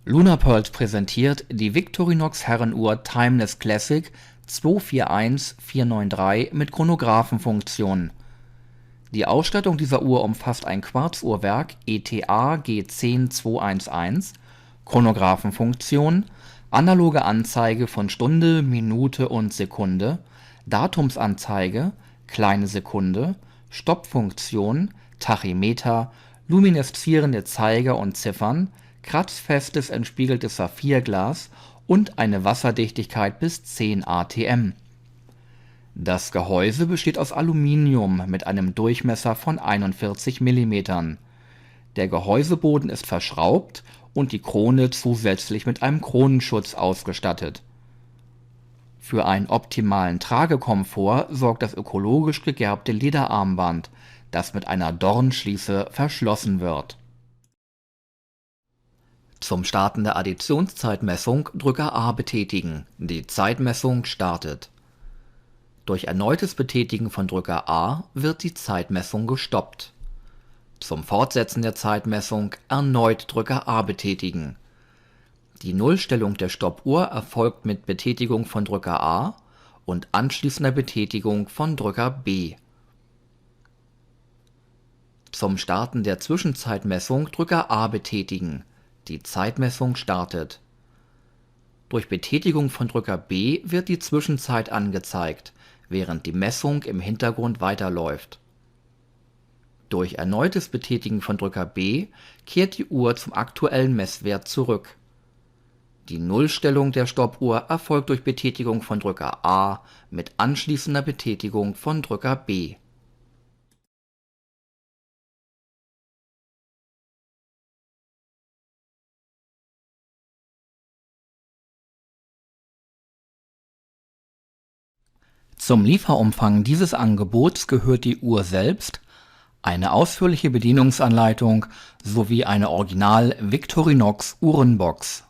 Lunapearls präsentiert die Victorinox Herrenuhr Timeless Classic 241493 mit Chronographenfunktion. Die Ausstattung dieser Uhr umfasst ein Quarzuhrwerk ETA G10211, Chronographenfunktion, analoge Anzeige von Stunde, Minute und Sekunde, Datumsanzeige, kleine Sekunde, Stoppfunktion, Tachymeter, lumineszierende Zeiger und Ziffern, kratzfestes entspiegeltes Saphirglas und eine Wasserdichtigkeit bis 10 atm. Das Gehäuse besteht aus Aluminium mit einem Durchmesser von 41 mm. Der Gehäuseboden ist verschraubt und die Krone zusätzlich mit einem Kronenschutz ausgestattet. Für einen optimalen Tragekomfort sorgt das ökologisch gegerbte Lederarmband, das mit einer Dornschließe verschlossen wird. Zum Starten der Additionszeitmessung Drücker A betätigen. Die Zeitmessung startet. Durch erneutes Betätigen von Drücker A wird die Zeitmessung gestoppt. Zum Fortsetzen der Zeitmessung erneut Drücker A betätigen. Die Nullstellung der Stoppuhr erfolgt mit Betätigung von Drücker A und anschließender Betätigung von Drücker B. Zum Starten der Zwischenzeitmessung Drücker A betätigen. Die Zeitmessung startet. Durch Betätigung von Drücker B wird die Zwischenzeit angezeigt, während die Messung im Hintergrund weiterläuft. Durch erneutes Betätigen von Drücker B kehrt die Uhr zum aktuellen Messwert zurück. Die Nullstellung der Stoppuhr erfolgt durch Betätigung von Drücker A mit anschließender Betätigung von Drücker B. Zum Lieferumfang dieses Angebots gehört die Uhr selbst, eine ausführliche Bedienungsanleitung sowie eine Original Victorinox Uhrenbox.